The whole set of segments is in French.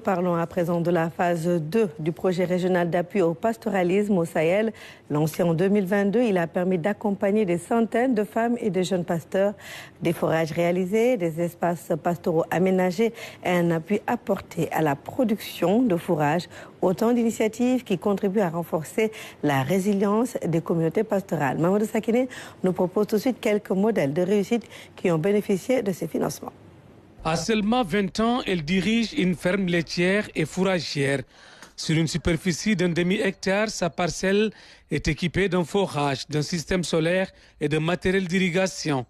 Parlons à présent de la phase 2 du projet régional d'appui au pastoralisme au Sahel. Lancé en 2022, il a permis d'accompagner des centaines de femmes et de jeunes pasteurs. Des forages réalisés, des espaces pastoraux aménagés et un appui apporté à la production de fourrage. Autant d'initiatives qui contribuent à renforcer la résilience des communautés pastorales. Mamadou Sakine nous propose tout de suite quelques modèles de réussite qui ont bénéficié de ces financements. À seulement 20 ans, elle dirige une ferme laitière et fourragère. Sur une superficie d'un demi-hectare, sa parcelle est équipée d'un forage, d'un système solaire et de matériel d'irrigation.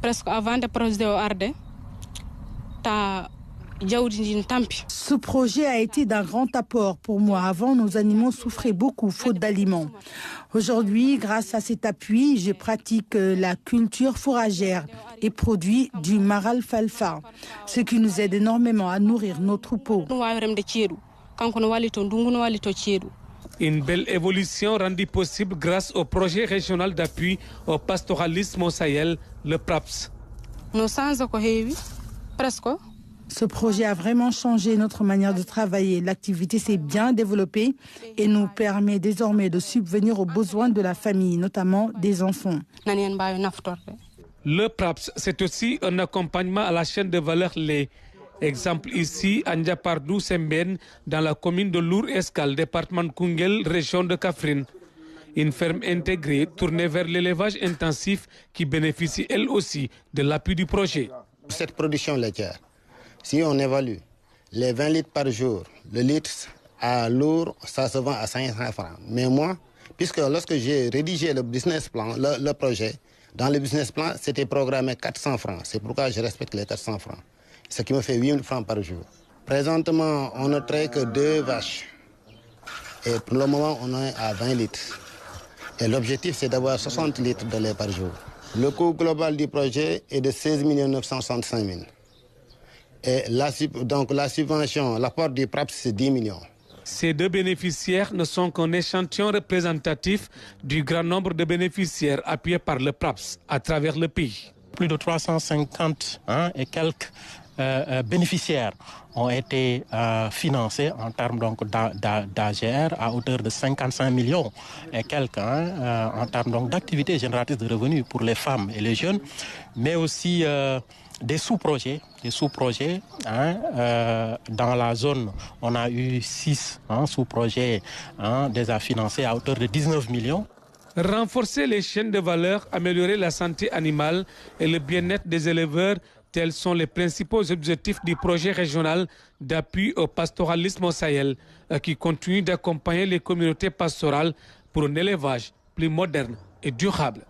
Presque avant le projet arde, ce projet a été d'un grand apport pour moi. Avant, nos animaux souffraient beaucoup, faute d'aliments. Aujourd'hui, grâce à cet appui, je pratique la culture fourragère et produis du maralfalfa, ce qui nous aide énormément à nourrir nos troupeaux. Une belle évolution rendue possible grâce au projet régional d'appui au pastoralisme au Sahel, le PRAPS. Ce projet a vraiment changé notre manière de travailler. L'activité s'est bien développée et nous permet désormais de subvenir aux besoins de la famille, notamment des enfants. Le PRAPS, c'est aussi un accompagnement à la chaîne de valeur lait. Exemple ici, à Ndiapardou Semben, dans la commune de Lour-Escale, département de Koungheul, région de Kaffrine. Une ferme intégrée tournée vers l'élevage intensif qui bénéficie elle aussi de l'appui du projet. Cette production laitière, si on évalue les 20 litres par jour, le litre à Lour, ça se vend à 500 francs. Mais moi, puisque lorsque j'ai rédigé le business plan, le projet, dans le business plan, c'était programmé 400 francs. C'est pourquoi je respecte les 400 francs. Ce qui me fait 8 000 francs par jour. Présentement, on ne traite que 2 vaches. Et pour le moment, on est à 20 litres. Et l'objectif, c'est d'avoir 60 litres de lait par jour. Le coût global du projet est de 16 965 000. Et la subvention, l'apport du PRAPS, c'est 10 millions. Ces deux bénéficiaires ne sont qu'un échantillon représentatif du grand nombre de bénéficiaires appuyés par le PRAPS à travers le pays. Plus de 350 et quelques bénéficiaires ont été financés en termes d'AGR à hauteur de 55 millions et quelques en termes d'activités génératrices de revenus pour les femmes et les jeunes, mais aussi des sous-projets. Dans la zone, on a eu 6 sous-projets déjà financés à hauteur de 19 millions. Renforcer les chaînes de valeur, améliorer la santé animale et le bien-être des éleveurs, tels sont les principaux objectifs du projet régional d'appui au pastoralisme au Sahel, qui continue d'accompagner les communautés pastorales pour un élevage plus moderne et durable.